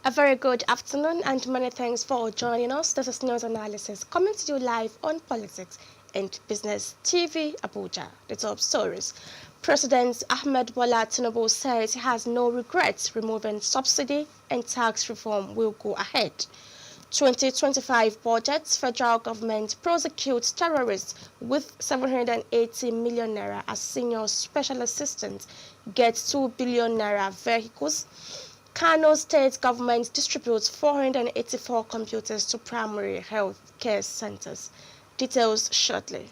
A very good afternoon and many thanks for joining us. This is News Analysis coming to you live on Politics and Business TV Abuja. The top stories. President Ahmed Bola Tinubu says he has no regrets removing subsidy and tax reform will go ahead. 2025 budget, federal government prosecutes terrorists with 780 million naira as senior special assistant, gets 2 billion naira vehicles. Kano State government distributes 484 computers to primary health care centers. Details shortly.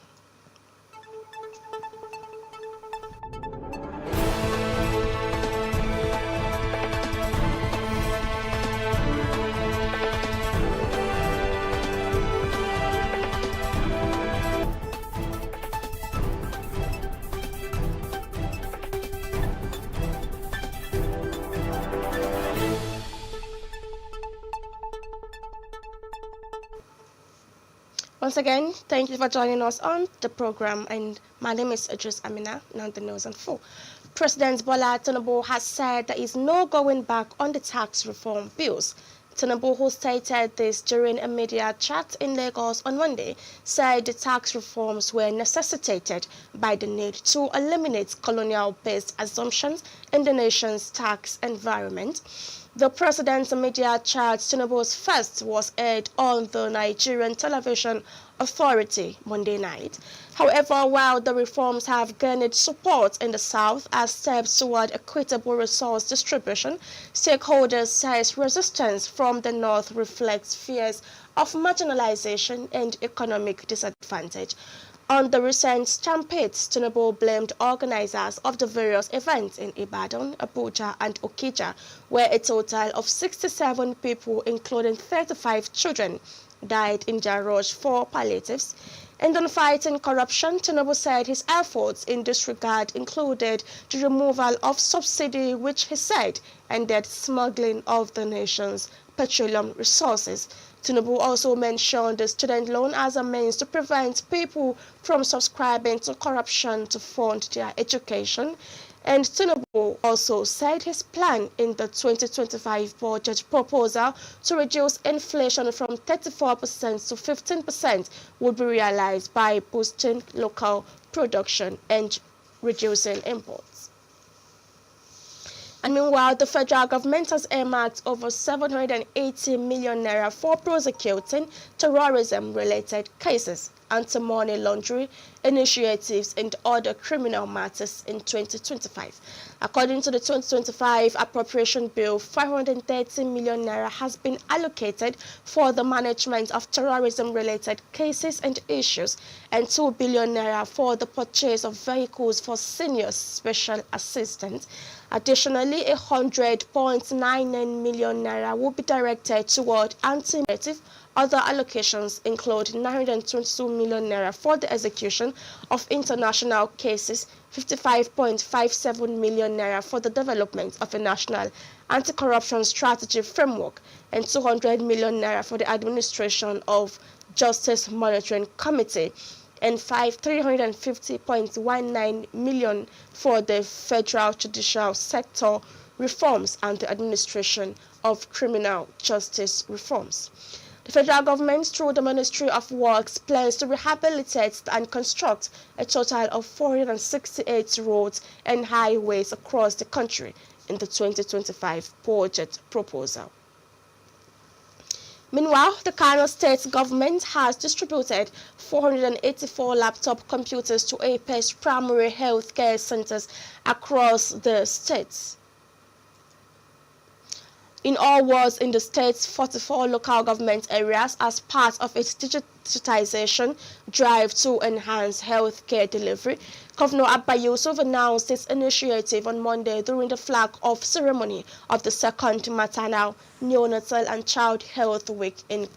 Once again, thank you for joining us on the program, and my name is Idris Amina, now the news on 4. President Bola Tinubu has said there is no going back on the tax reform bills. Tinubu, who stated this during a media chat in Lagos on Monday, said the tax reforms were necessitated by the need to eliminate colonial-based assumptions in the nation's tax environment. The president's media chat, Tinubu's first, was aired on the Nigerian Television Authority Monday night. However, while the reforms have garnered support in the South as steps toward equitable resource distribution, stakeholders say resistance from the North reflects fears of marginalization and economic disadvantage. On the recent stampedes, Tinubu blamed organizers of the various events in Ibadan, Abuja, and Okija, where a total of 67 people, including 35 children, died in their rush for palliatives. And on fighting corruption, Tinubu said his efforts in this regard included the removal of subsidy, which he said ended smuggling of the nation's petroleum resources. Tinubu also mentioned the student loan as a means to prevent people from subscribing to corruption to fund their education. And Tinubu also said his plan in the 2025 budget proposal to reduce inflation from 34% to 15% would be realized by boosting local production and reducing imports. And meanwhile, the federal government has earmarked over 780 million naira for prosecuting terrorism-related cases, anti-money laundering initiatives, and other criminal matters in 2025. According to the 2025 appropriation bill, 530 million naira has been allocated for the management of terrorism-related cases and issues, and 2 billion naira for the purchase of vehicles for senior special assistants. Additionally, 100.99 million naira will be directed toward anti-native. Other allocations include 922 million naira for the execution of international cases, 55.57 million naira for the development of a national anti-corruption strategy framework, and 200 million naira for the administration of Justice Monitoring Committee, and 350.19 million for the federal judicial sector reforms and the administration of criminal justice reforms. The federal government, through the Ministry of Works, plans to rehabilitate and construct a total of 468 roads and highways across the country in the 2025 budget proposal. Meanwhile, the Kano State government has distributed 484 laptop computers to APE's primary health care centers across the states. In all wards in the state's 44 local government areas as part of its digitization drive to enhance healthcare delivery. Governor Abba Yusuf announced this initiative on Monday during the flag-off ceremony of the second maternal, neonatal and child health week in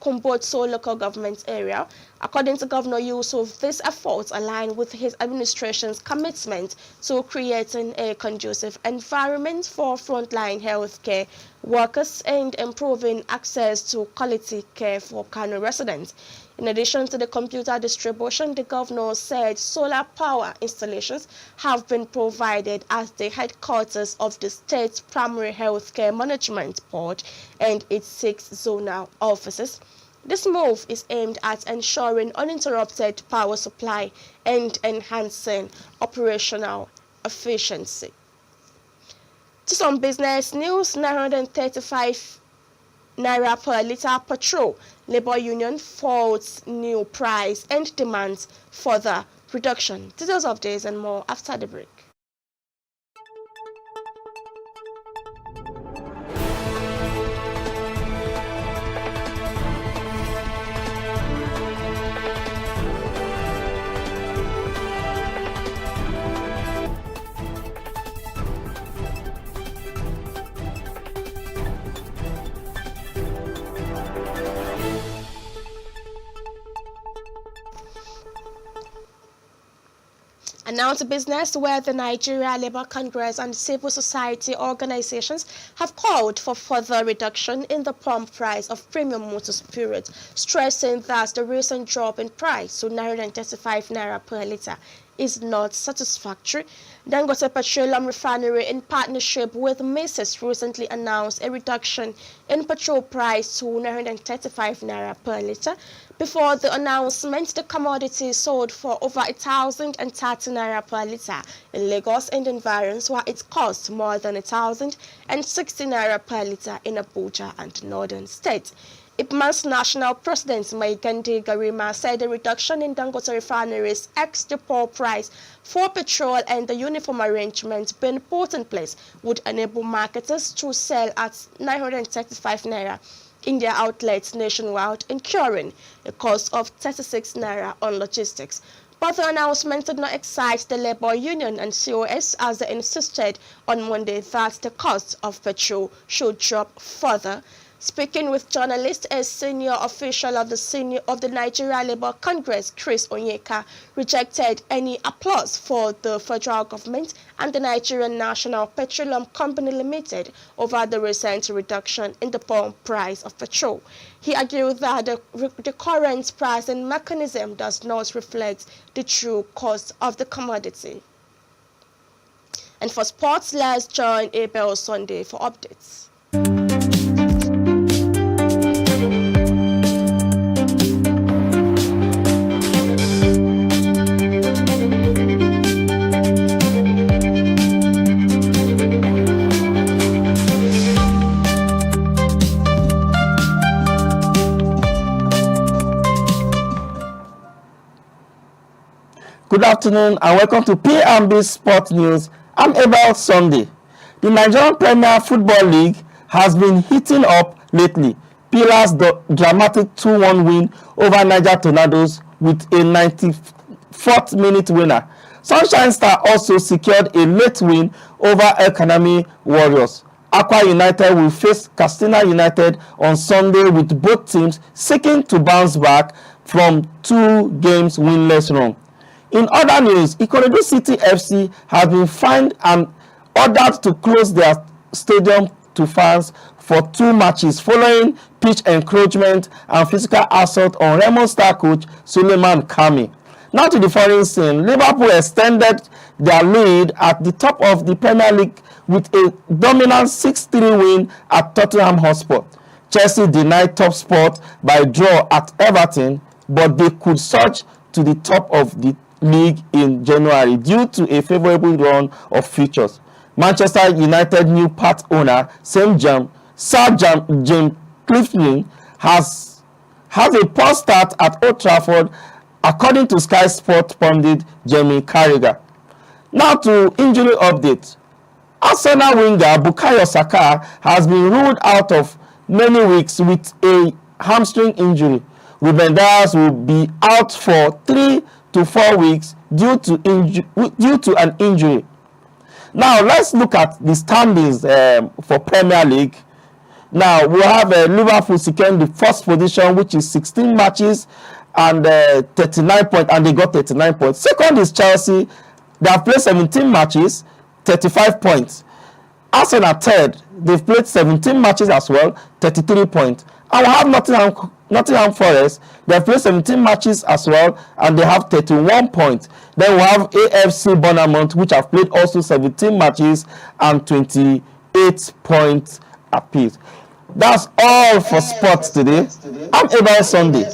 Kumbotso local government area. According to Governor Yusuf, these efforts align with his administration's commitment to creating a conducive environment for frontline healthcare workers and improving access to quality care for Kano residents. In addition to the computer distribution, the governor said solar power installations have been provided at the headquarters of the state's primary healthcare management board and its 6 zonal offices. This move is aimed at ensuring uninterrupted power supply and enhancing operational efficiency. To some business news, 935 Naira per litre petrol. Labour Union faults new price and demands further reduction. Details of this and more after the break. And now to business, where the Nigeria Labour Congress and civil society organizations have called for further reduction in the pump price of premium motor spirits, stressing that the recent drop in price to 935 Naira per litre is not satisfactory. Dangote Petroleum Refinery, in partnership with Ministries, recently announced a reduction in petrol price to 935 Naira per litre. Before the announcement, the commodity sold for over 1,030 Naira per litre in Lagos and environs, while it cost more than 1,060 Naira per litre in Abuja and northern states. IPMAN's national president, Maikandi Garima, said the reduction in Dangote Refinery's ex-depot price for petrol and the uniform arrangement being put in place would enable marketers to sell at 935 Naira in their outlets nationwide, incurring a cost of 36 Naira on logistics. But the announcement did not excite the Labour Union and COS, as they insisted on Monday that the cost of petrol should drop further. Speaking with journalists, a senior official of the Nigeria Labour Congress, Chris Onyeka, rejected any applause for the federal government and the Nigerian National Petroleum Company Limited over the recent reduction in the pump price of petrol. He argued that the current pricing mechanism does not reflect the true cost of the commodity. And for sports, let's join Abel Sunday for updates. Good afternoon and welcome to P&B Sport News. I'm Abel Sunday. The Nigerian Premier Football League has been heating up lately. Pillars the dramatic 2-1 win over Niger Tornadoes with a 94th minute winner. Sunshine Star also secured a late win over El Kanami Warriors. Akwa United will face Katsina United on Sunday, with both teams seeking to bounce back from 2 games winless run. In other news, Ikorodu City FC has been fined and ordered to close their stadium to fans for 2 matches following pitch encroachment and physical assault on Remo star coach Suleiman Kami. Now to the foreign scene, Liverpool extended their lead at the top of the Premier League with a dominant 6-3 win at Tottenham Hotspur. Chelsea denied top spot by draw at Everton, but they could surge to the top of the league in January due to a favorable run of fixtures. Manchester United new part owner Sir James Clifton has a poor start at Old Trafford, according to Sky Sport pundit Jamie Carragher. Now to injury update. Arsenal winger Bukayo Saka has been ruled out of many weeks with a hamstring injury. Ruben Dias will be out for 3 to 4 weeks due to an injury. Now let's look at the standings for Premier League. Now we have Liverpool securing the first position, which is 16 matches and 39 points, and they got 39 points. Second is Chelsea. They have played 17 matches, 35 points. Arsenal third. They've played 17 matches as well, 33 points. And we have Nottingham Forest. They have played 17 matches as well, and they have 31 points. Then we have AFC Bournemouth, which have played also 17 matches and 28 points apiece. That's all for sports today. I'm Abel Sunday.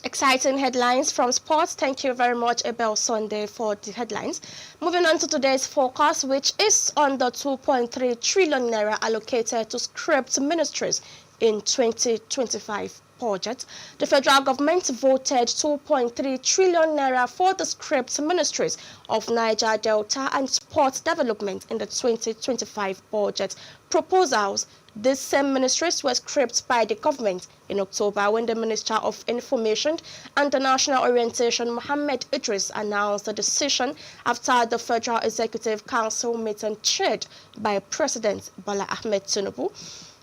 Exciting headlines from sports. Thank you very much, Abel Sunday, for the headlines. Moving on to today's forecast, which is on the 2.3 trillion naira allocated to script ministries in 2025 budget. The federal government voted 2.3 trillion naira for the script ministries of Niger Delta and Sport Development in the 2025 budget proposals. These same ministries were scrapped by the government in October when the Minister of Information and the National Orientation, Mohammed Idris, announced the decision after the Federal Executive Council meeting chaired by President Bola Ahmed Tinubu.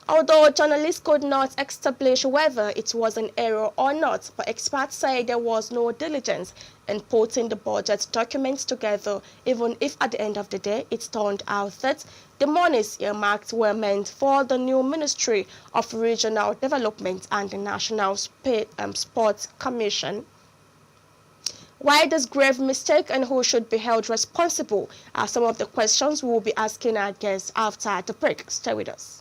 Although journalists could not establish whether it was an error or not, but experts say there was no diligence in putting the budget documents together, even if at the end of the day it turned out that the monies earmarked were meant for the new Ministry of Regional Development and the National Sports Commission. Why this grave mistake and who should be held responsible are some of the questions we will be asking our guests after the break. Stay with us.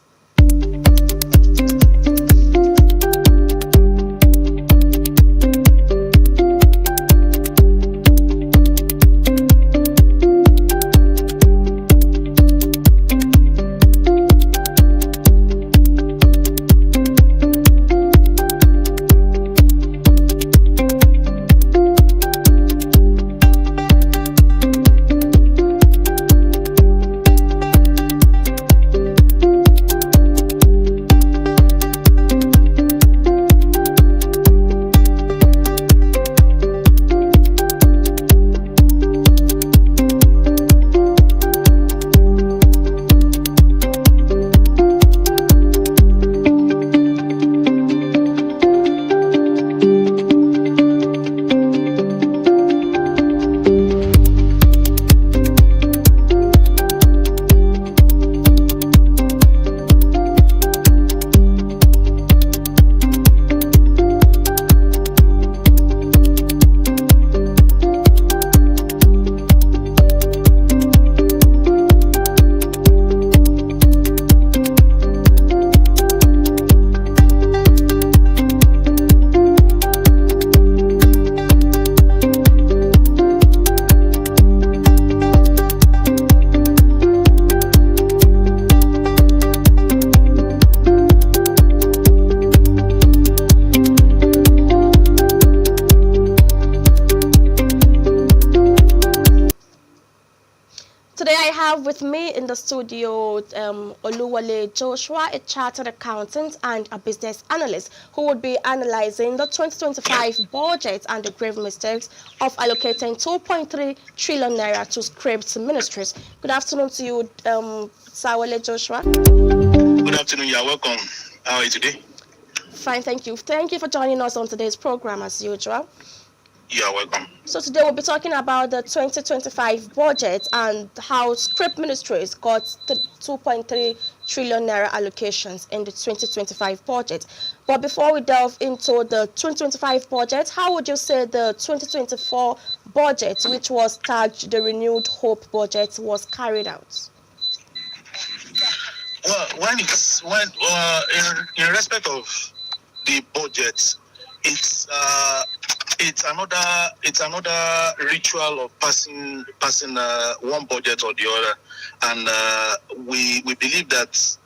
With me in the studio, Oluwale Joshua, a chartered accountant and a business analyst who would be analyzing the 2025 budget and the grave mistakes of allocating 2.3 trillion naira to script ministries. Good afternoon to you, Sawale Joshua. Good afternoon, you're welcome. How are you today? Fine, thank you. Thank you for joining us on today's program as usual. You're welcome. So today we'll be talking about the 2025 budget and how script ministries got 2.3 trillion naira allocations in the 2025 budget. But before we delve into the 2025 budget, how would you say the 2024 budget, which was tagged the Renewed Hope budget, was carried out? Well, in respect of the budget, it's another ritual of passing one budget or the other, and we believe that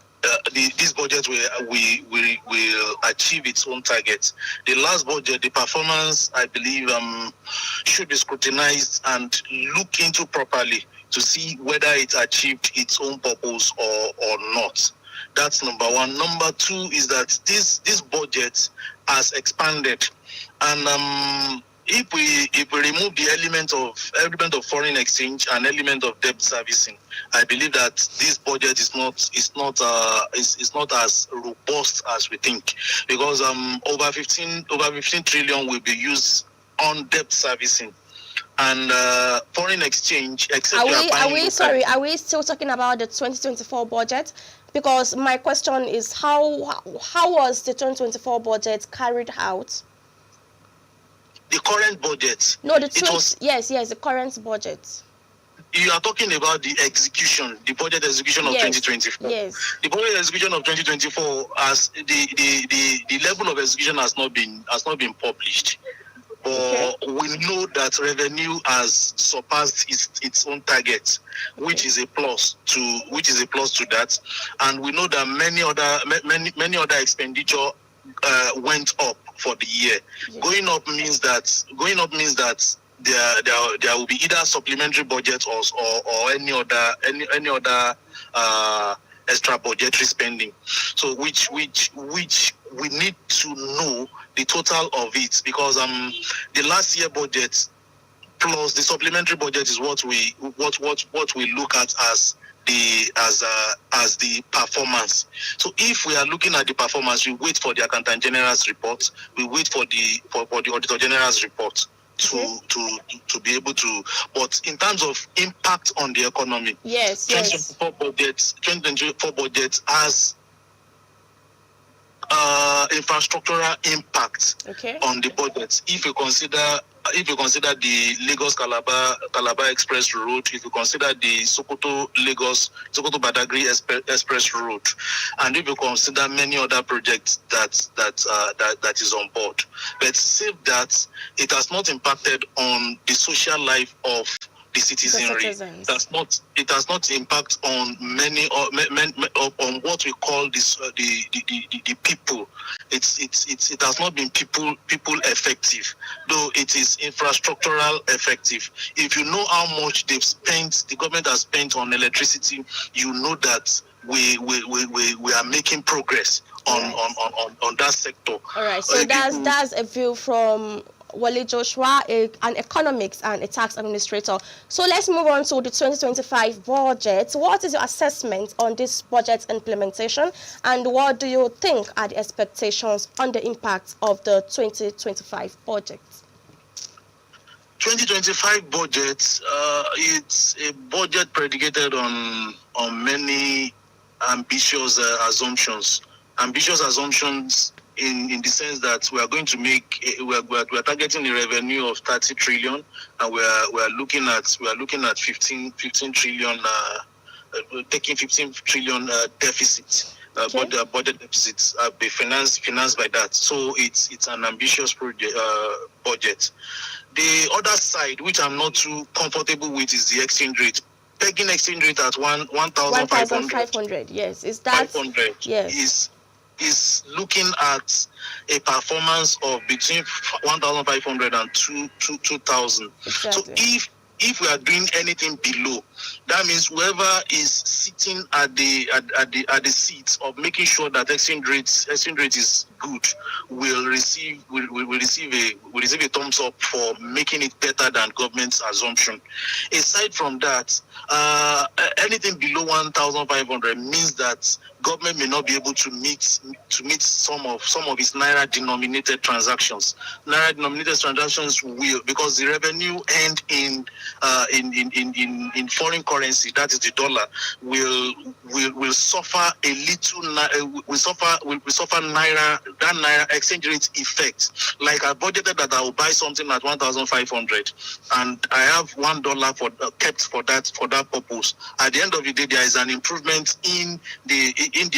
this budget will achieve its own target. The last budget, the performance, I believe, should be scrutinized and looked into properly to see whether it achieved its own purpose or not. That's number one. Number two is that this budget has expanded, and if we remove the element of foreign exchange and element of debt servicing, I believe that this budget is not as robust as we think, because over 15 trillion will be used on debt servicing, and foreign exchange. Except are we still talking about the 2024 budget? Because my question is how was the 2024 budget carried out? The current budget. No, yes, the current budget. You are talking about the execution, the budget execution of 2024. Yes. The budget execution of 2024, as the level of execution has not been published. But we know that revenue has surpassed its own target, which is a plus to that, and we know that many other expenditure went up for the year. Yes. Going up means that there will be either supplementary budget or any other extra budgetary spending. So which we need to know the total of it, because the last year budget plus the supplementary budget is what we look at as the performance. So if we are looking at the performance, we wait for the Accountant General's report, we wait for the Auditor General's report to be able to. But in terms of impact on the economy, 2024 budget has infrastructural impact on the budget. If you consider the Lagos Calabar Express Road, if you consider the Sokoto Badagry Express Road, and if you consider many other projects that is on board, but save that it has not impacted on the social life of the citizenry. It has not impact on many on what we call this the people. It has not been people effective, though it is infrastructural effective. If you know how much the government has spent on electricity, you know that we are making progress on that sector. All right, so that's a view from Wale Joshua, an economics and a tax administrator. So let's move on to the 2025 budget. What is your assessment on this budget implementation, and what do you think are the expectations on the impact of the 2025 budget? 2025 budget, it's a budget predicated on many ambitious assumptions. Ambitious assumptions in the sense that we are going to make we are targeting a revenue of 30 trillion, and we are looking at 15 trillion, taking 15 trillion deficit. Budget deficits be financed by that. So it's an ambitious budget. The other side, which I'm not too comfortable with, is the exchange rate. Pegging exchange rate at 1,500. Yes, is that 500? Yes. Is looking at a performance of between 1,500 and 2,000. Exactly. So if we are doing anything below, that means whoever is sitting at the seat of making sure that exchange rate is good will receive a thumbs up for making it better than government's assumption. Aside from that, anything below 1,500 means that government may not be able to meet some of its naira denominated transactions. Naira denominated transactions will, because the revenue earned in foreign currency, that is the dollar, will suffer a little. Will suffer naira exchange rate effect. Like I budgeted that I will buy something at 1,500, and I have $1 kept for that purpose. At the end of the day, there is an improvement in the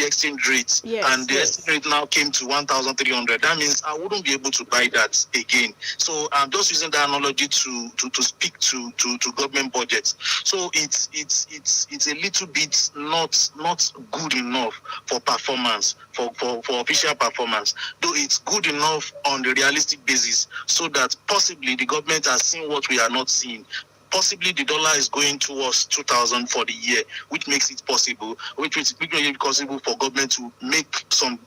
exchange rate, and the exchange rate now came to 1,300. That means I wouldn't be able to buy that again. So I'm just using that analogy to speak to government budgets. So in it's a little bit not good enough for performance, for official performance, though it's good enough on the realistic basis, so that possibly the government has seen what we are not seeing. Possibly the dollar is going towards 2,000 for the year, which makes it possible, which makes it possible for government to make some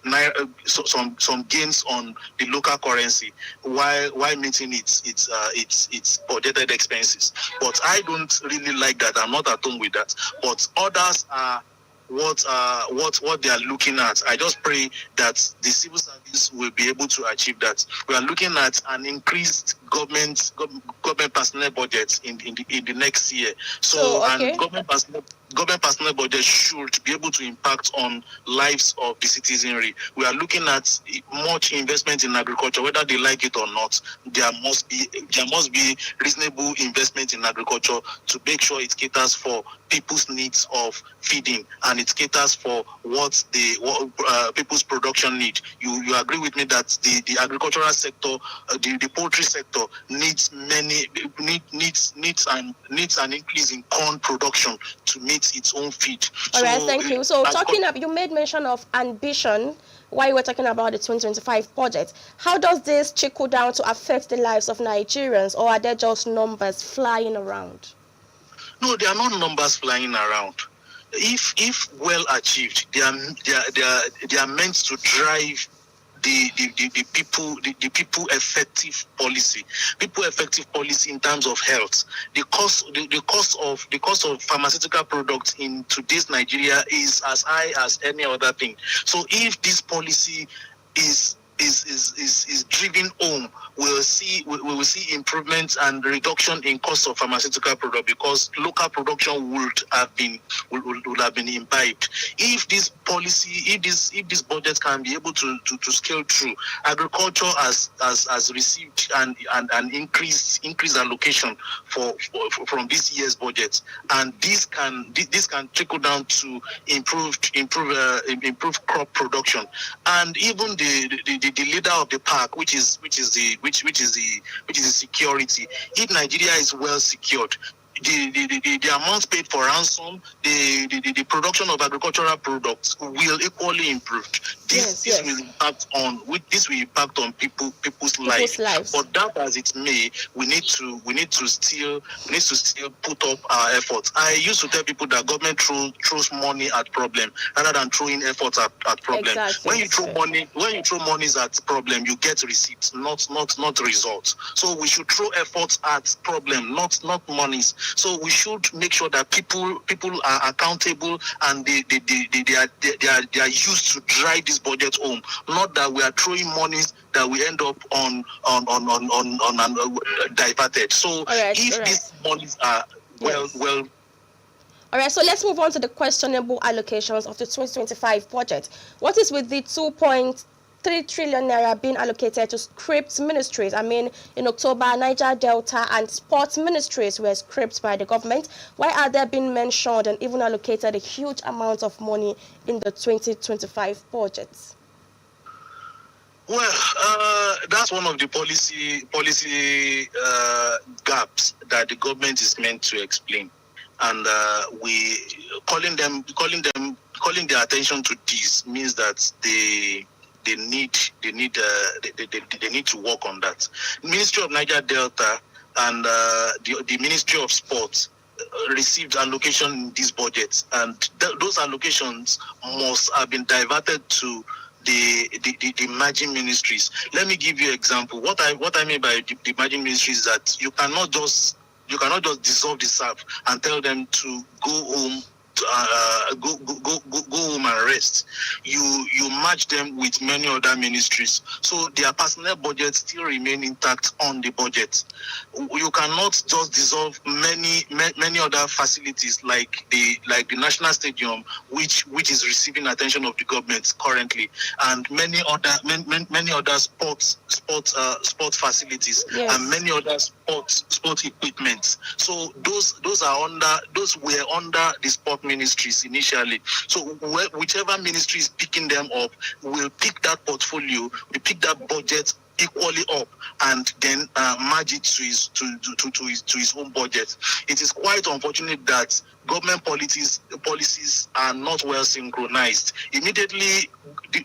gains on the local currency while meeting its budgeted expenses. But I don't really like that. I'm not at home with that. But others are what they are looking at. I just pray that the civil service will be able to achieve that. We are looking at an increased government personnel budget in the next year. So okay. And government personnel budget should be able to impact on lives of the citizenry. We are looking at much investment in agriculture, whether they like it or not. There must be reasonable investment in agriculture to make sure it caters for people's needs of feeding, and it caters for what people's production need. You agree with me that the agricultural sector, the poultry sector needs an increase in corn production to meet its own feed. All right, thank you. So you made mention of ambition while you were talking about the 2025 budget. How does this trickle down to affect the lives of Nigerians, or are they just numbers flying around? No, they are not numbers flying around. If well achieved, they are meant to drive the people effective policy in terms of health. The cost of pharmaceutical products in today's Nigeria is as high as any other thing. So if this policy is driven home, we will see improvements and reduction in cost of pharmaceutical product, because local production would have been imbibed. If this policy, if this budget can be able to scale through, agriculture has received an increased allocation from this year's budget, and this can trickle down to improved crop production, and even the leader of the pack, which is the security. If Nigeria is well secured, the amounts paid for ransom, the production of agricultural products will equally improve. This will impact on people's lives. But that as it may, we need to still put up our efforts. I used to tell people that government throws money at problem rather than throwing efforts at problem. Exactly. When you throw monies at problem, you get receipts, not results. So we should throw efforts at problem, not monies. So we should make sure that people are accountable, and they are used to drive this budget home. Not that we are throwing monies that we end up on diverted. So these monies are well. All right, so let's move on to the questionable allocations of the 2025 budget. What is with the 2.3 trillion naira being allocated to script ministries? I mean, in October, Niger Delta and Sports Ministries were scripted by the government. Why are they being mentioned and even allocated a huge amount of money in the 2025 budget? Well, that's one of the policy gaps that the government is meant to explain, and we calling their attention to this means that they need to work on that. Ministry of Niger Delta and the Ministry of Sports received allocation in this budget, and those allocations must have been diverted to the emerging ministries. Let me give you an example. What I mean by the emerging ministries is that you cannot just dissolve the SAF and tell them to go home. Go home and rest. You match them with many other ministries, so their personnel budget still remain intact on the budget. You cannot just dissolve many other facilities like the National Stadium, which is receiving attention of the government currently, and many other sports facilities, and many other sport equipment. So those were under the sport ministries initially. So whichever ministry is picking them up will pick that portfolio, we pick that budget equally up and then merge it to his own budget. It is quite unfortunate that government policies are not well synchronized. Immediately,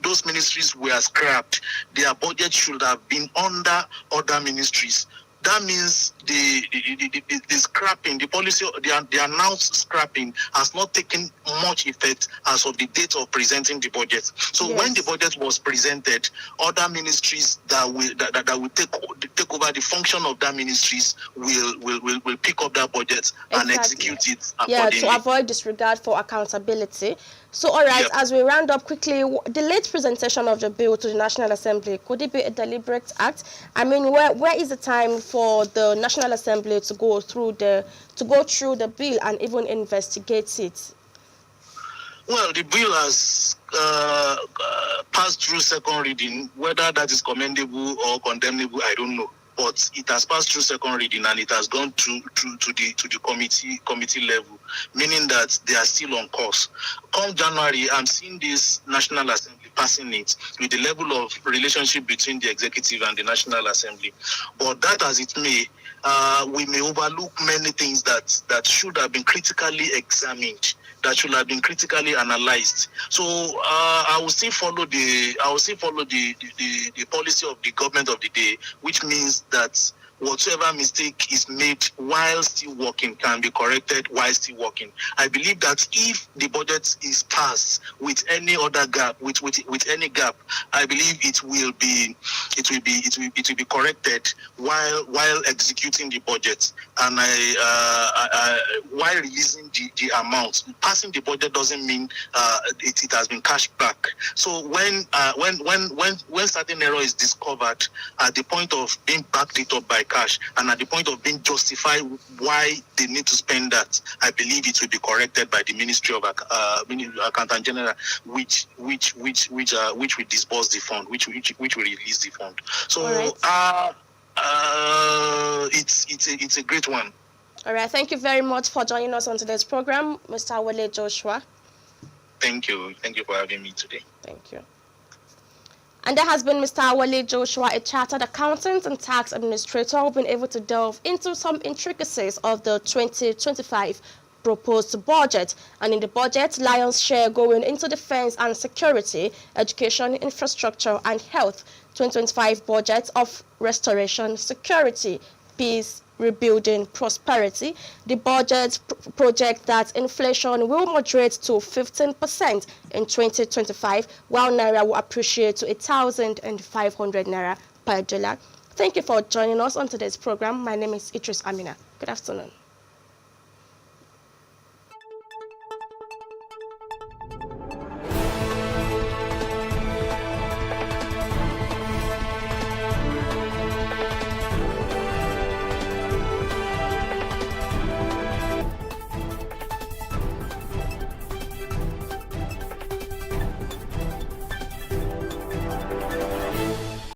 those ministries were scrapped. Their budget should have been under other ministries. That means the scrapping, the policy, the announced scrapping has not taken much effect as of the date of presenting the budget. So when the budget was presented, other ministries that will take over the function of that ministries will pick up that budget and execute it accordingly. To avoid disregard for accountability. So, all right, as we round up quickly, the late presentation of the bill to the National Assembly, could it be a deliberate act? I mean, where is the time for the National Assembly to go through the bill and even investigate it? Well, the bill has passed through second reading. Whether that is commendable or condemnable, I don't know. But it has passed through second reading and it has gone to the committee level, meaning that they are still on course. Come January, I'm seeing this National Assembly passing it with the level of relationship between the executive and the National Assembly. But that as it may, we may overlook many things that should have been critically examined, that should have been critically analyzed. So I will still follow the policy of the government of the day, which means that whatever mistake is made while still working can be corrected while still working. I believe that if the budget is passed with any other gap, with any gap, I believe it will be corrected while executing the budget, and while releasing the amount. Passing the budget doesn't mean it has been cashed back. So when certain error is discovered at the point of being backed it up by cash and at the point of being justified why they need to spend that, I believe it will be corrected by the Ministry of Accountant General, which will disburse the fund, which will release the fund. So it's a great one. All right, thank you very much for joining us on today's program, Mr. Wale Joshua. Thank you for having me today. Thank you. And that has been Mr. Wale Joshua, a chartered accountant and tax administrator, who's been able to delve into some intricacies of the 2025 proposed budget. And in the budget, lion's share going into defense and security, education, infrastructure, and health. 2025 budget of restoration, security, peace, rebuilding, prosperity. The budget projects that inflation will moderate to 15% in 2025, while Naira will appreciate to 1,500 Naira per dollar. Thank you for joining us on today's program. My name is Idris Amina. Good afternoon.